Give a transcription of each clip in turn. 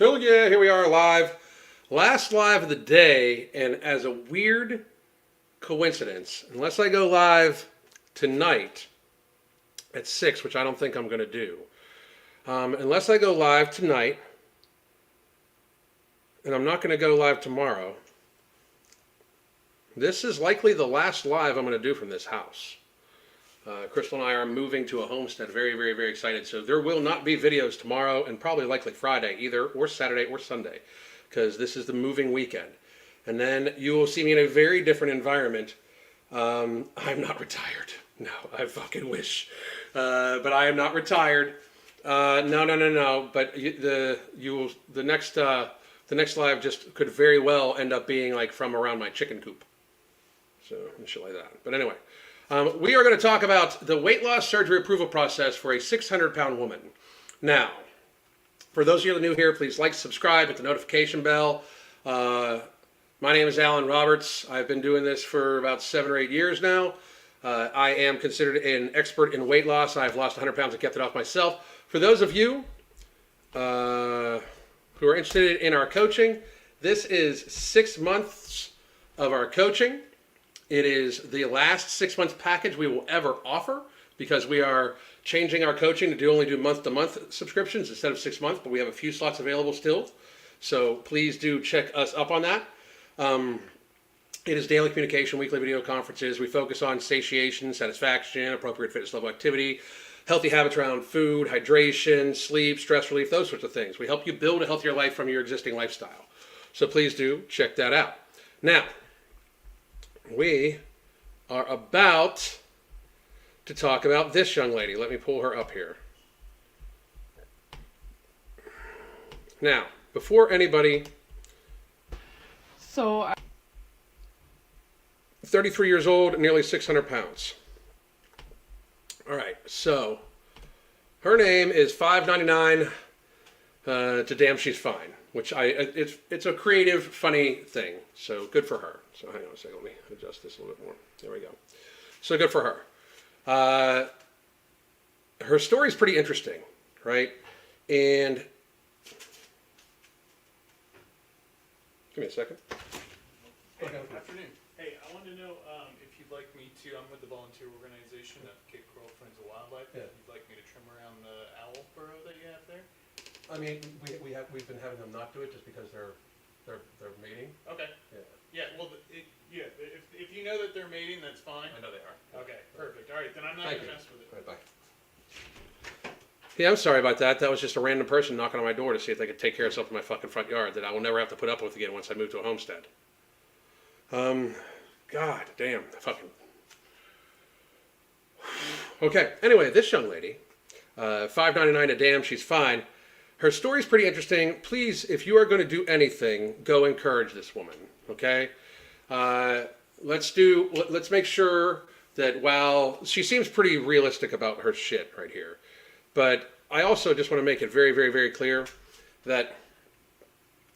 Hell yeah, here we are live. Last live of the day, and as a weird coincidence, unless I go live tonight at 6, which I don't think I'm going to do, unless I go live tonight, and I'm not going to go live tomorrow, this is likely the last live I'm going to do from this house. Crystal and I are moving to a homestead. Very, very, very excited. So there will not be videos tomorrow and probably likely Friday either, or Saturday or Sunday, because this is the moving weekend. And then you will see me in a very different environment. I'm not retired. No, I fucking wish. But I am not retired. No. But the next live just could very well end up being like from around my chicken coop. So and shit like that. But anyway. We are going to talk about the weight loss surgery approval process for a 600-pound woman. Now, for those of you that are new here, please like, subscribe, hit the notification bell. My name is Alan Roberts. I've been doing this for about 7 or 8 years now. I am considered an expert in weight loss. I've lost 100 pounds and kept it off myself. For those of you who are interested in our coaching, this is 6 months of our coaching. It is the last 6 months package we will ever offer because we are changing our coaching to only do month-to-month subscriptions instead of 6 months, but we have a few slots available still. So please do check us up on that. It is daily communication, weekly video conferences. We focus on satiation, satisfaction, appropriate fitness level activity, healthy habits around food, hydration, sleep, stress relief, those sorts of things. We help you build a healthier life from your existing lifestyle. So please do check that out. Now, we are about to talk about this young lady. Let me pull her up here. Now, before anybody... 33 years old, nearly 600 pounds. All right, so her name is 599 to Damn She's Fine, which it's a creative, funny thing. So good for her. So hang on a second, let me adjust this a little bit more. There we go. So good for her. Her story is pretty interesting, right? And give me a second. Hey, good afternoon. Hey, I wanted to know if you'd like me to, I'm with the volunteer organization of Cape Coral Friends of Wildlife. Yeah. If you'd like me to trim around the owl burrow that you have there? I mean, we've been having them not do it just because they're mating. Okay. Yeah. Yeah, well, if you know that they're mating, that's fine. I know they are. Okay, perfect. All right, then I'm not going to mess with it. Right, bye. Yeah, I'm sorry about that. That was just a random person knocking on my door to see if they could take care of something in my fucking front yard that I will never have to put up with again once I move to a homestead. God damn, fucking. Okay, anyway, this young lady, $5.99 a damn, she's fine. Her story's pretty interesting. Please, if you are going to do anything, go encourage this woman, okay? Let's make sure that while she seems pretty realistic about her shit right here, but I also just want to make it very, very, very clear that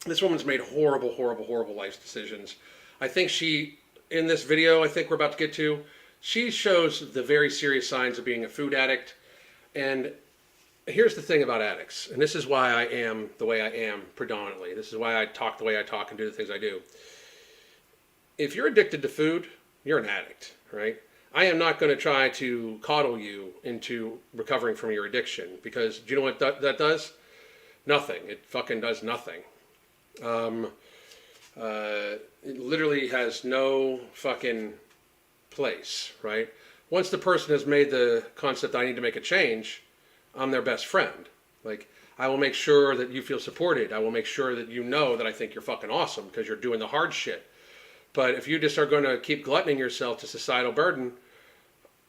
this woman's made horrible, horrible, horrible life decisions. I think in this video I think we're about to get to, she shows the very serious signs of being a food addict. And here's the thing about addicts, and this is why I am the way I am predominantly. This is why I talk the way I talk and do the things I do. If you're addicted to food, you're an addict, right? I am not going to try to coddle you into recovering from your addiction because do you know what that does? Nothing. It fucking does nothing. It literally has no fucking place, right? Once the person has made the concept, I need to make a change, I'm their best friend. Like, I will make sure that you feel supported. I will make sure that you know that I think you're fucking awesome because you're doing the hard shit. But if you just are going to keep gluttoning yourself to societal burden,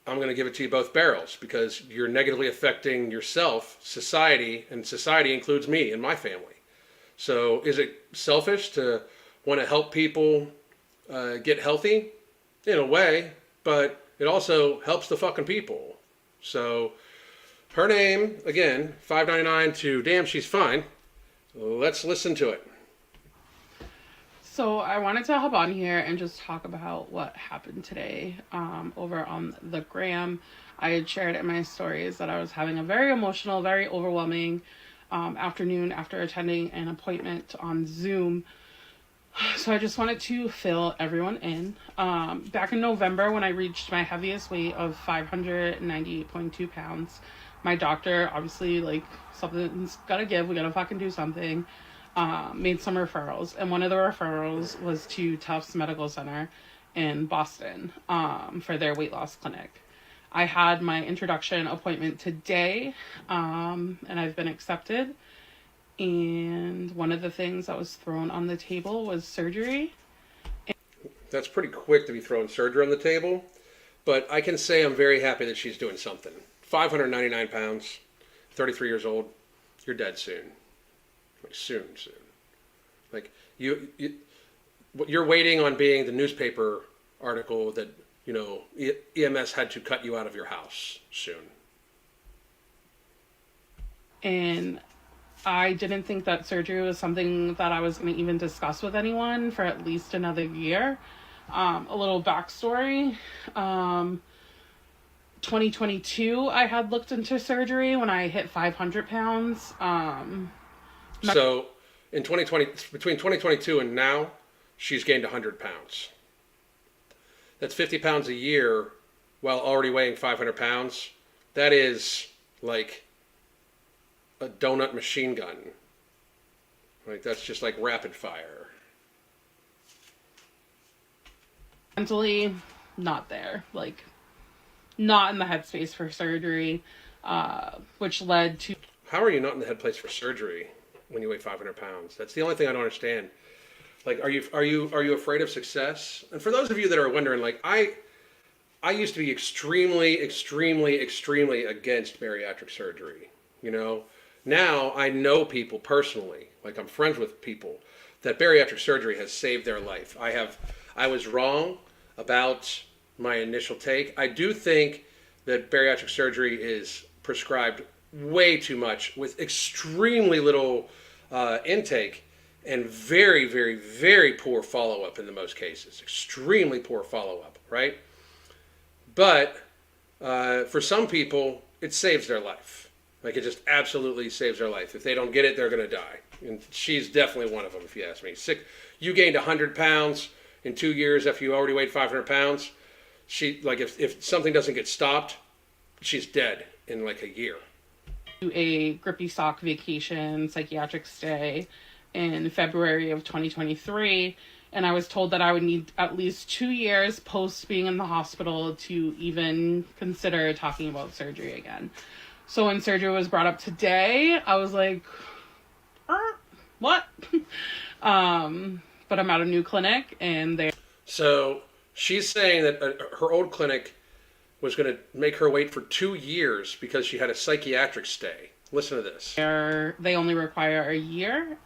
I'm going to give it to you both barrels because you're negatively affecting yourself, society, and society includes me and my family. So is it selfish to want to help people get healthy? In a way, but it also helps the fucking people. So her name, again, $5.99 to Damn She's Fine. Let's listen to it. So I wanted to hop on here and just talk about what happened today over on the gram. I had shared in my stories that I was having a very emotional, very overwhelming afternoon after attending an appointment on Zoom. So I just wanted to fill everyone in. Back in November, when I reached my heaviest weight of 598.2 pounds, my doctor, obviously, like, something's gotta give, we gotta fucking do something, made some referrals. And one of the referrals was to Tufts Medical Center in Boston, for their weight loss clinic. I had my introduction appointment today, and I've been accepted. And one of the things that was thrown on the table was surgery. That's pretty quick to be throwing surgery on the table, but I can say I'm very happy that she's doing something. 599 pounds, 33 years old, you're dead soon. Like soon. Like you're waiting on being the newspaper article that, you know, EMS had to cut you out of your house soon. And I didn't think that surgery was something that I was going to even discuss with anyone for at least another year. A little backstory. 2022, I had looked into surgery when I hit 500 pounds. So in 2020, between 2022 and now, she's gained 100 pounds. That's 50 pounds a year while already weighing 500 pounds. That is like a donut machine gun. Like, that's just like rapid fire. Mentally, not there. Like, not in the headspace for surgery, which led to... How are you not in the headplace for surgery when you weigh 500 pounds? That's the only thing I don't understand. Like, are you afraid of success? And for those of you that are wondering, like, I used to be extremely against bariatric surgery. You know, now I know people personally, like I'm friends with people, that bariatric surgery has saved their life. I was wrong about my initial take. I do think that bariatric surgery is prescribed way too much with extremely little intake and very poor follow-up in the most cases. Extremely poor follow-up, right? But for some people, it saves their life. Like, it just absolutely saves their life. If they don't get it, they're going to die. And she's definitely one of them, if you ask me. You gained 100 pounds in 2 years after you already weighed 500 pounds. If something doesn't get stopped, she's dead in like a year. A grippy sock vacation psychiatric stay in February of 2023, and I was told that I would need at least 2 years post being in the hospital to even consider talking about surgery again. So when surgery was brought up today, I was like, what? But I'm at a new clinic, and they... So she's saying that her old clinic was going to make her wait for 2 years because she had a psychiatric stay. Listen to this. They only require a year.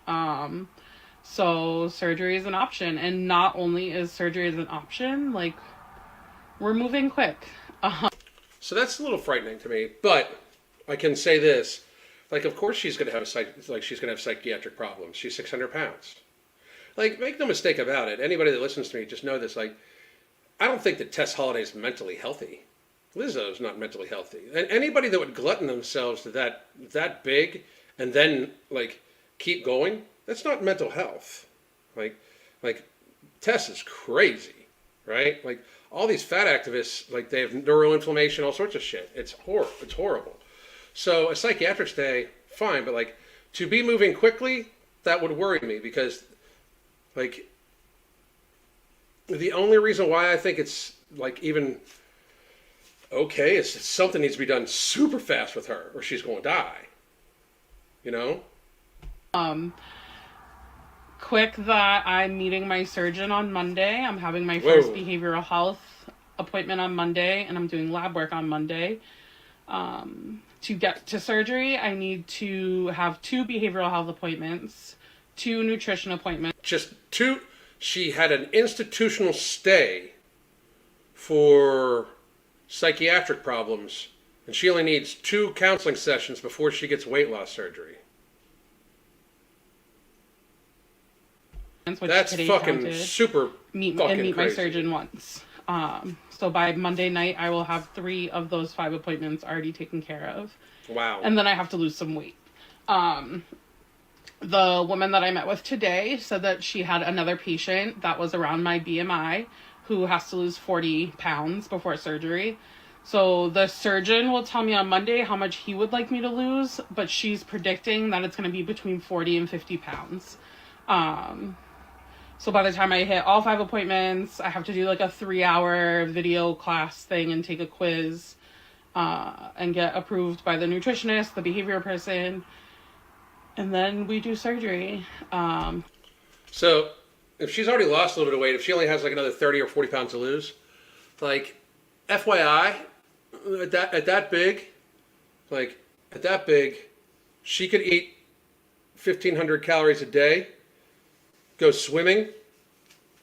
So surgery is an option. And not only is surgery an option, like, we're moving quick. So that's a little frightening to me. But I can say this. Like, of course she's going to have she's going to have psychiatric problems. She's 600 pounds. Like, make no mistake about it. Anybody that listens to me, just know this. Like, I don't think that Tess Holliday is mentally healthy. Lizzo's not mentally healthy. And anybody that would glutton themselves to that big and then, like, keep going, that's not mental health. Like Tess is crazy, right? Like, all these fat activists, like, they have neuroinflammation, all sorts of shit. It's horrible. So a psychiatric stay, fine, but, like, to be moving quickly, that would worry me because, like, the only reason why I think it's, like, even okay is something needs to be done super fast with her or she's going to die. You know? Quick that I'm meeting my surgeon on Monday. I'm having my first behavioral health appointment on Monday, and I'm doing lab work on Monday. To get to surgery, I need to have 2 behavioral health appointments, 2 nutrition appointments. Just 2. She had an institutional stay for psychiatric problems, and she only needs 2 counseling sessions before she gets weight loss surgery. That's fucking super meet crazy. My surgeon once. So by Monday night, I will have 3 of those 5 appointments already taken care of. Wow. And then I have to lose some weight. The woman that I met with today said that she had another patient that was around my BMI who has to lose 40 pounds before surgery. So the surgeon will tell me on Monday how much he would like me to lose, but she's predicting that it's going to be between 40 and 50 pounds. So by the time I hit all 5 appointments, I have to do like a 3-hour video class thing and take a quiz, and get approved by the nutritionist, the behavior person, and then we do surgery. So if she's already lost a little bit of weight, if she only has like another 30 or 40 pounds to lose, like FYI, at that big, she could eat 1,500 calories a day, go swimming,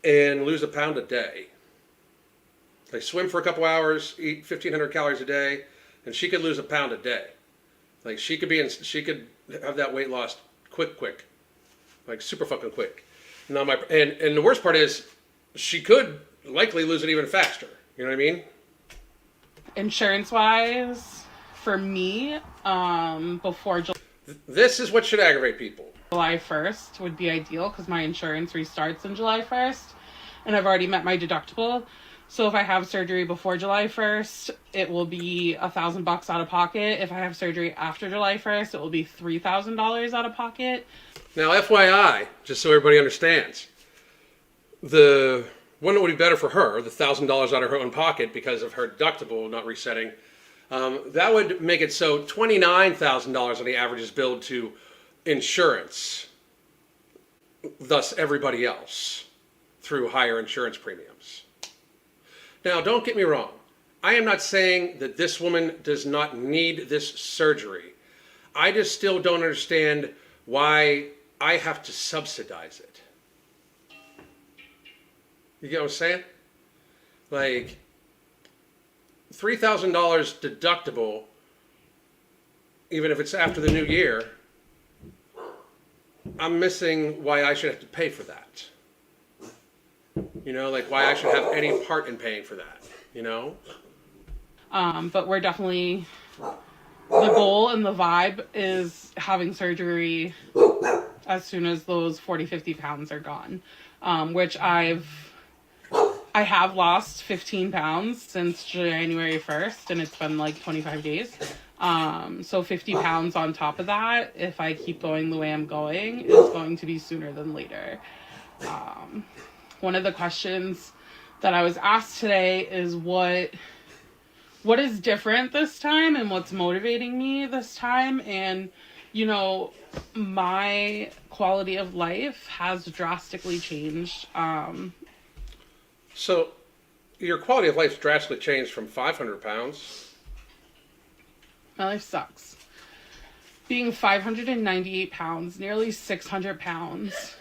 and lose a pound a day. Like swim for a couple hours, eat 1,500 calories a day, and she could lose a pound a day. Like she could have that weight lost quick, like super fucking quick. Now and the worst part is she could likely lose it even faster. You know what I mean? Insurance wise, for me, before This is what should aggravate people. July 1st would be ideal because my insurance restarts on July 1st and I've already met my deductible. So if I have surgery before July 1st, it will be $1,000 out of pocket. If I have surgery after July 1st, it will be $3,000 out of pocket. Now, FYI, just so everybody understands, the one that would be better for her, the $1,000 out of her own pocket because of her deductible not resetting, that would make it so $29,000 on the average is billed to insurance, thus everybody else, through higher insurance premiums. Now, don't get me wrong. I am not saying that this woman does not need this surgery. I just still don't understand why I have to subsidize it. You get what I'm saying? Like, $3,000 deductible, even if it's after the new year, I'm missing why I should have to pay for that. You know, like why I should have any part in paying for that, you know? But we're definitely, the goal and the vibe is having surgery as soon as those 40, 50 pounds are gone. Which I have lost 15 pounds since January 1st, and it's been like 25 days. So 50 pounds on top of that, if I keep going the way I'm going, is going to be sooner than later. One of the questions that I was asked today is what is different this time and what's motivating me this time. And, you know, my quality of life has drastically changed. So your quality of life's drastically changed from 500 pounds. My life sucks. Being 598 pounds, nearly 600 pounds,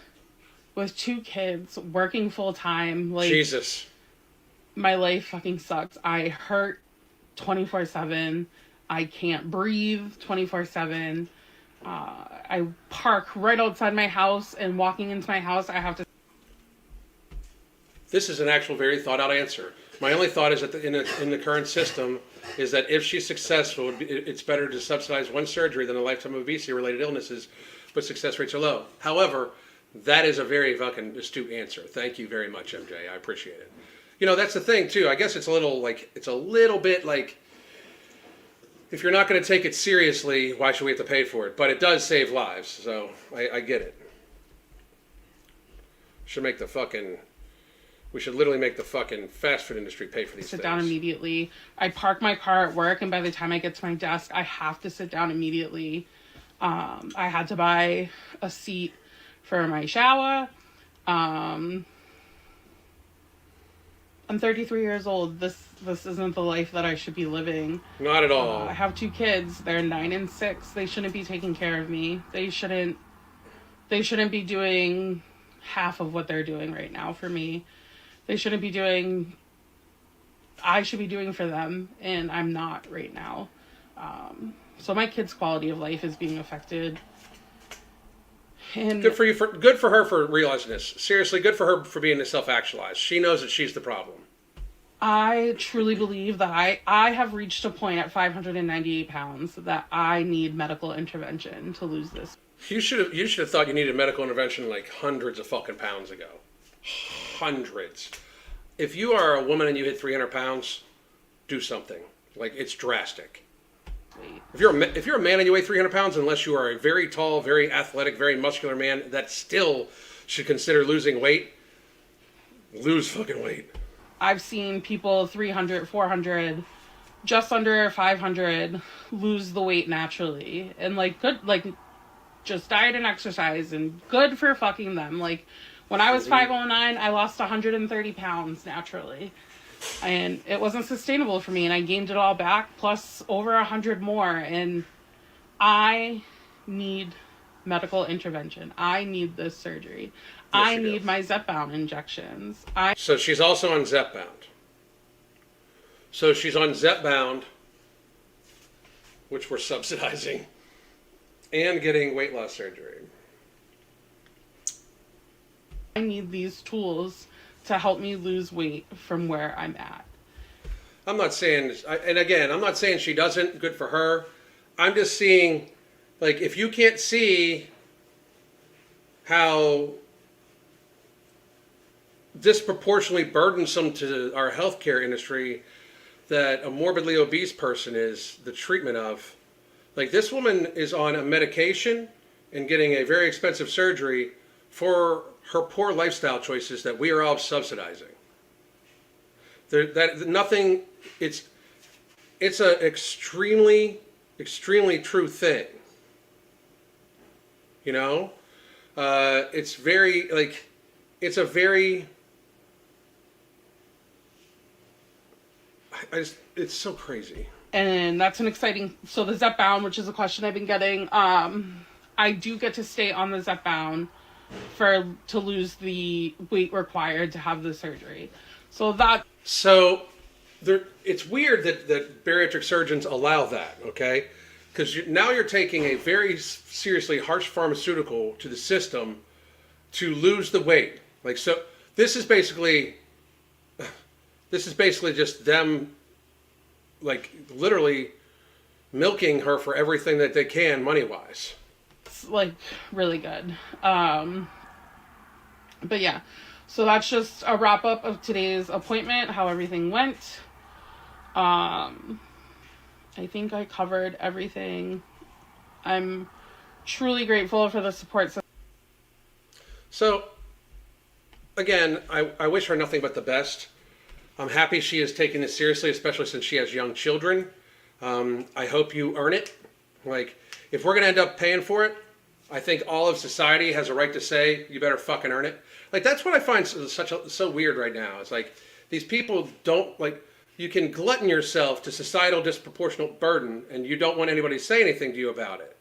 with 2 kids, working full time, like Jesus. My life fucking sucks. I hurt 24/7. I can't breathe 24/7. I park right outside my house, and walking into my house, I have to. This is an actual very thought out answer. My only thought is that in the current system is that if she's successful, it's better to subsidize one surgery than a lifetime of obesity related illnesses, but success rates are low. However, that is a very fucking astute answer. Thank you very much, MJ. I appreciate it. You know, that's the thing too. I guess it's a little bit like, if you're not going to take it seriously, why should we have to pay for it? But it does save lives, so I get it. We should literally make the fucking fast food industry pay for these things. Sit down immediately. I park my car at work, and by the time I get to my desk, I have to sit down immediately. I had to buy a seat for my shower. I'm 33 years old. This isn't the life that I should be living. Not at all. I have 2 kids. They're 9 and 6. They shouldn't be taking care of me. They shouldn't be doing half of what they're doing right now for me. I should be doing for them, and I'm not right now. So my kids' quality of life is being affected. And good for her for realizing this. Seriously, good for her for being self-actualized. She knows that she's the problem. I truly believe that I have reached a point at 598 pounds that I need medical intervention to lose this. You should have thought you needed medical intervention like hundreds of fucking pounds ago. Hundreds. If you are a woman and you hit 300 pounds, do something. Like, it's drastic. Weight. If you're a man and you weigh 300 pounds, unless you are a very tall, very athletic, very muscular man that still should consider losing weight, lose fucking weight. I've seen people 300, 400, just under 500 lose the weight naturally. And like good, like just diet and exercise and good for fucking them. Like when I was 509, I lost 130 pounds naturally. And it wasn't sustainable for me. And I gained it all back plus over 100 more. And I need medical intervention. I need this surgery. I need my Zepbound injections. So she's also on Zepbound. So she's on Zepbound, which we're subsidizing, and getting weight loss surgery. I need these tools to help me lose weight from where I'm at. I'm not saying, and again, I'm not saying she doesn't, good for her. I'm just seeing, like, if you can't see how disproportionately burdensome to our healthcare industry that a morbidly obese person is, the treatment of, like, this woman is on a medication and getting a very expensive surgery for her poor lifestyle choices that we are all subsidizing. Nothing. It's an extremely true thing. You know, it's very like it's a very. It's so crazy. And that's an exciting. So the Zepbound, which is a question I've been getting, I do get to stay on the Zepbound to lose the weight required to have the surgery. So it's weird that bariatric surgeons allow that, okay? Because now you're taking a very seriously harsh pharmaceutical to the system to lose the weight. Like, so this is basically just them, like, literally milking her for everything that they can money-wise. it's like really good. But yeah, so that's just a wrap up of today's appointment, how everything went. I think I covered everything. I'm truly grateful for the support system. So, again, I wish her nothing but the best. I'm happy she is taking this seriously, especially since she has young children. I hope you earn it. Like, if we're going to end up paying for it, I think all of society has a right to say, you better fucking earn it. Like, that's what I find so weird right now. It's like, these people don't, like, you can glutton yourself to societal disproportionate burden, and you don't want anybody to say anything to you about it.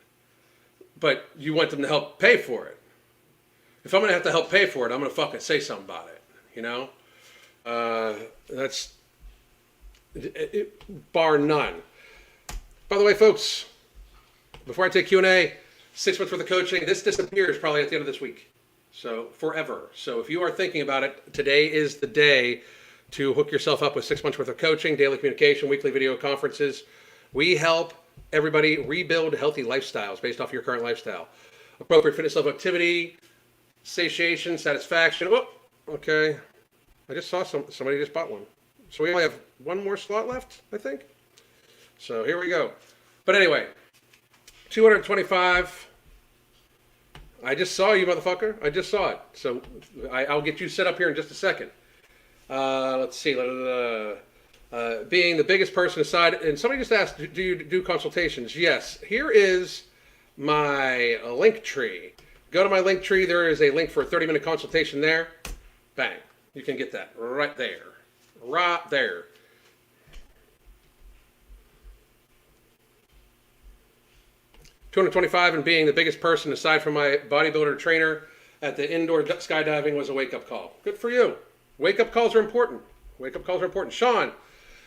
But you want them to help pay for it. If I'm going to have to help pay for it, I'm going to fucking say something about it, you know? That's bar none. By the way, folks, before I take Q&A, 6 months worth of coaching, this disappears probably at the end of this week. So forever. So if you are thinking about it, today is the day to hook yourself up with 6 months worth of coaching, daily communication, weekly video conferences. We help everybody rebuild healthy lifestyles based off your current lifestyle. Appropriate fitness level activity, satiation, satisfaction. Oh, okay. I just saw somebody just bought one. So we only have one more slot left, I think. So here we go. But anyway, 225. I just saw you, motherfucker. I just saw it. So I'll get you set up here in just a second. Let's see. Being the biggest person aside, and somebody just asked, do you do consultations? Yes. Here is my link tree. Go to my link tree. There is a link for a 30-minute consultation there. Bang. You can get that right there. Right there. $225 and being the biggest person aside from my bodybuilder trainer at the indoor skydiving was a wake-up call. Good for you. Wake-up calls are important. Wake-up calls are important. Sean,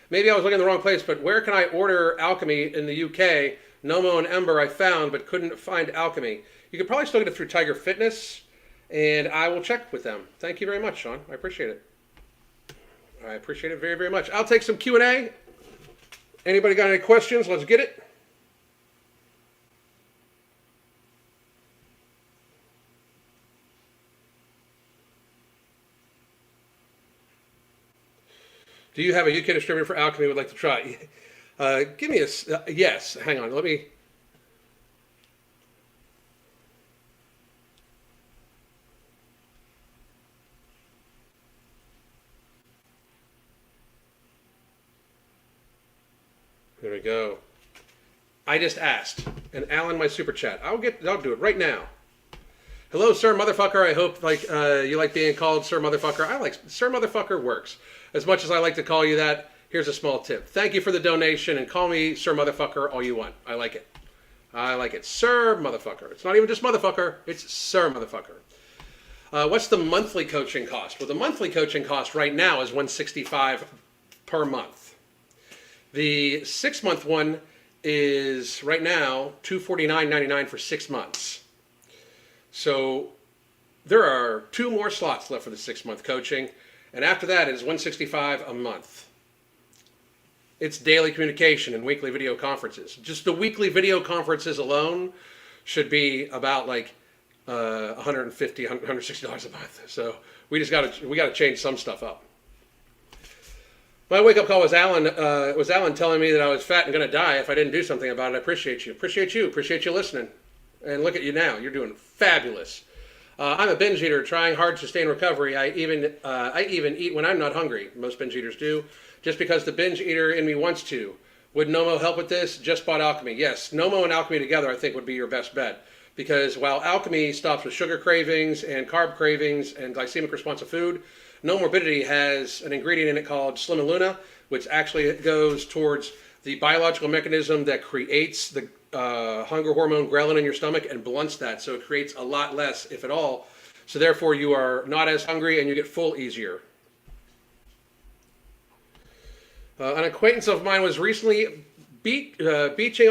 maybe I was looking in the wrong place, but where can I order Alchemy in the UK? Nomo and Ember I found, but couldn't find Alchemy. You could probably still get it through Tiger Fitness, and I will check with them. Thank you very much, Sean. I appreciate it. I appreciate it very, very much. I'll take some Q&A. Anybody got any questions? Let's get it. Do you have a UK distributor for Alchemy would like to try? Give me a... yes, hang on. Let me... There we go. I just asked. And Alan, my super chat. I'll do it right now. Hello, sir motherfucker. I hope you like being called sir motherfucker. I like sir motherfucker works. As much as I like to call you that, here's a small tip. Thank you for the donation and call me sir motherfucker all you want. I like it. I like it. Sir motherfucker. It's not even just motherfucker. It's sir motherfucker. What's the monthly coaching cost? Well, the monthly coaching cost right now is $165 per month. The 6-month one is right now $249.99 for 6 months. So there are 2 more slots left for the 6-month coaching, and after that it is $165 a month. It's daily communication and weekly video conferences. Just the weekly video conferences alone should be about like $150, $160 a month. So we gotta change some stuff up. My wake-up call was Alan telling me that I was fat and going to die if I didn't do something about it. I appreciate you. Appreciate you listening. And look at you now. You're doing fabulous. I'm a binge eater trying hard to stay in recovery. I even eat when I'm not hungry. Most binge eaters do. Just because the binge eater in me wants to. Would Nomo help with this? Just bought Alchemy. Yes, Nomo and Alchemy together I think would be your best bet. Because while Alchemy stops with sugar cravings and carb cravings and glycemic responsive food, No Morbidity has an ingredient in it called Slim and Luna, which actually goes towards the biological mechanism that creates the hunger hormone ghrelin in your stomach and blunts that. So it creates a lot less, if at all. So therefore you are not as hungry and you get full easier. An acquaintance of mine was recently beaching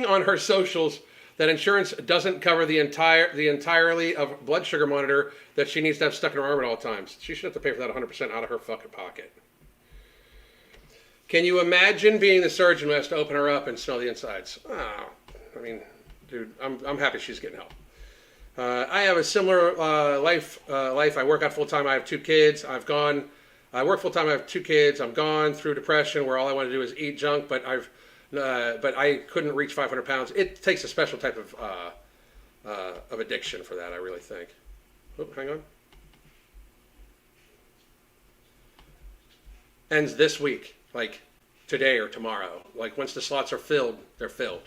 on her socials that insurance doesn't cover the entirely of blood sugar monitor that she needs to have stuck in her arm at all times. She should have to pay for that 100% out of her fucking pocket. Can you imagine being the surgeon who has to open her up and smell the insides? Oh, I mean, dude, I'm happy she's getting help. I have a similar life. I work out full time. I have 2 kids. I work full time. I have 2 kids. I'm gone through depression where all I want to do is eat junk, but I couldn't reach 500 pounds. It takes a special type of addiction for that, I really think. Oh, hang on. Ends this week, like today or tomorrow. Like once the slots are filled, they're filled.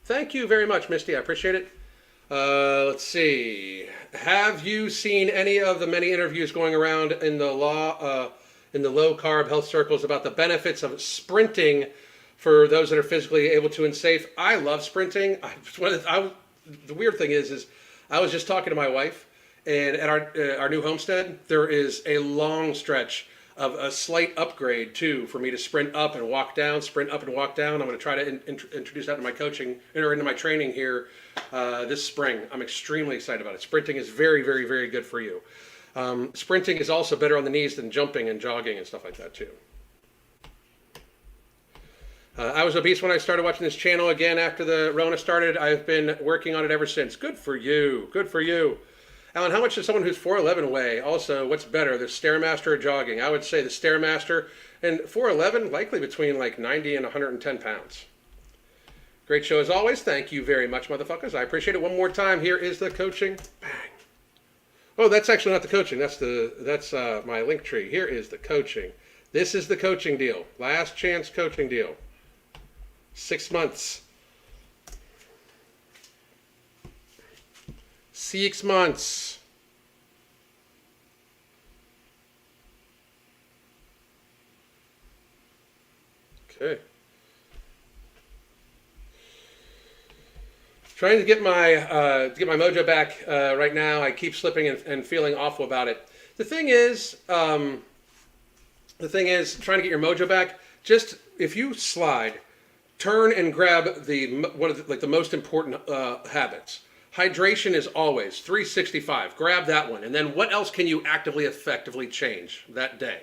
Thank you very much, Misty. I appreciate it. Let's see. Have you seen any of the many interviews going around in the low carb health circles about the benefits of sprinting for those that are physically able to and safe? I love sprinting. The weird thing is I was just talking to my wife, and at our new homestead, there is a long stretch of a slight upgrade too for me to sprint up and walk down, sprint up and walk down. I'm going to try to introduce that in my coaching or into my training here this spring. I'm extremely excited about it. Sprinting is very, very, very good for you. Sprinting is also better on the knees than jumping and jogging and stuff like that too. I was obese when I started watching this channel again after the Rona started. I've been working on it ever since. Good for you. Good for you. Alan, how much does someone who's 4'11" weigh? Also, what's better, the Stairmaster or jogging? I would say the Stairmaster. And 4'11", likely between like 90 and 110 pounds. Great show as always. Thank you very much, motherfuckers. I appreciate it. One more time. Here is the coaching. Bang. Oh, that's actually not the coaching. That's my link tree. Here is the coaching. This is the coaching deal. Last chance coaching deal. 6 months. 6 months. Okay. Trying to get my mojo back right now. I keep slipping and feeling awful about it. The thing is, trying to get your mojo back. Just if you slide, turn and grab the most important habits. Hydration is always 365. Grab that one. And then what else can you actively, effectively change that day?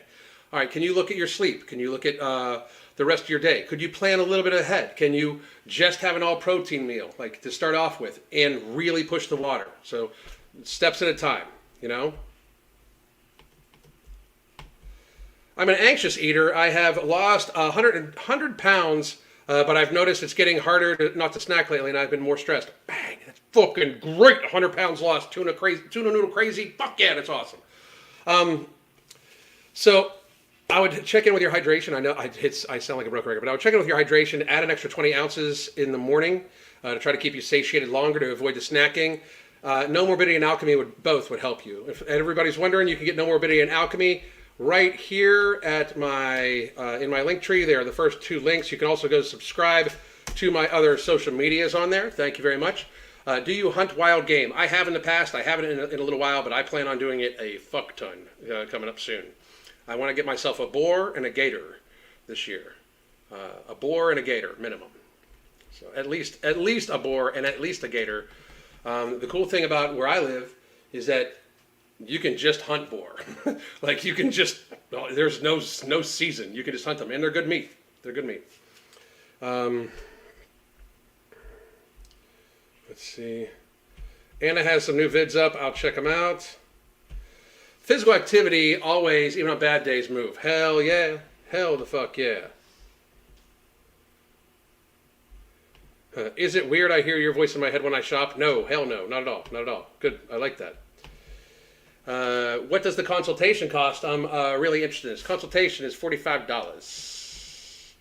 All right, can you look at your sleep? Can you look at the rest of your day? Could you plan a little bit ahead? Can you just have an all-protein meal, like to start off with, and really push the water? So steps at a time, you know? I'm an anxious eater. I have lost 100 pounds, but I've noticed it's getting harder not to snack lately, and I've been more stressed. Bang! That's fucking great. 100 pounds lost. Tuna noodle crazy. Fuck yeah, that's awesome. So I would check in with your hydration. I know I sound like a broken record, but I would check in with your hydration. Add an extra 20 ounces in the morning to try to keep you satiated longer to avoid the snacking. No Morbidity and Alchemy would help you. If everybody's wondering, you can get No Morbidity and Alchemy right here at my in my link tree. There are the first 2 links. You can also go subscribe to my other social medias on there. Thank you very much. Do you hunt wild game? I have in the past. I haven't in a little while, but I plan on doing it a fuck ton coming up soon. I want to get myself a boar and a gator this year. A boar and a gator minimum. So at least a boar and at least a gator. The cool thing about where I live is that you can just hunt boar. Like you can just, there's no season. You can just hunt them, and they're good meat. They're good meat. Let's see. Anna has some new vids up. I'll check them out. Physical activity always, even on bad days, move. Hell yeah. Hell the fuck yeah. Is it weird I hear your voice in my head when I shop? No, hell no, not at all, not at all. Good, I like that. What does the consultation cost? I'm really interested in this. Consultation is $45.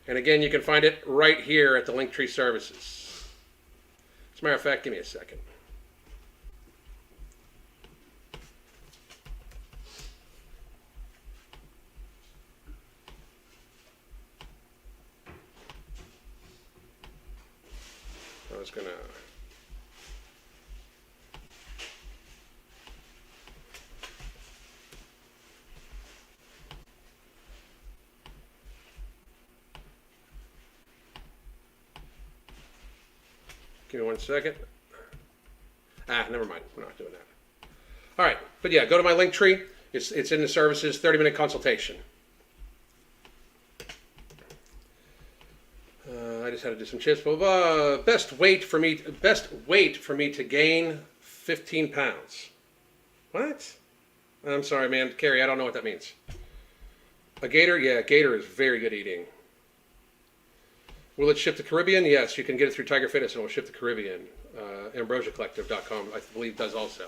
And again, you can find it right here at the Linktree Services. As a matter of fact, give me a second. I was gonna. Give me 1 second. Never mind. We're not doing that. All right, but yeah, go to my link tree. It's in the services. 30-minute consultation. I just had to do some chips. Best weight for me to gain 15 pounds. What? I'm sorry, man. Carrie, I don't know what that means. A gator? Yeah, gator is very good eating. Will it ship to Caribbean? Yes, you can get it through Tiger Fitness and it will ship to Caribbean. AmbrosiaCollective.com, I believe, does also.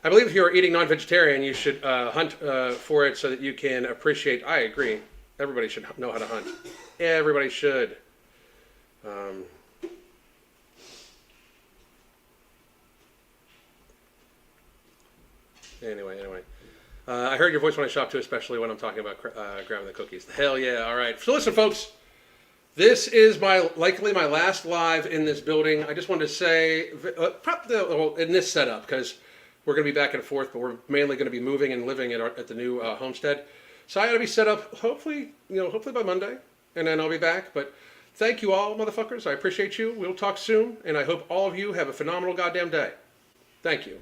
I believe if you are eating non-vegetarian, you should hunt for it so that you can appreciate. I agree. Everybody should know how to hunt. Everybody should. Anyway. I heard your voice when I shop too, especially when I'm talking about grabbing the cookies. Hell yeah, all right. So listen, folks. This is likely my last live in this building. I just wanted to say, in this setup, because we're going to be back and forth, but we're mainly going to be moving and living at the new homestead. So I got to be set up, hopefully by Monday, and then I'll be back. But thank you all, motherfuckers. I appreciate you. We'll talk soon, and I hope all of you have a phenomenal goddamn day. Thank you.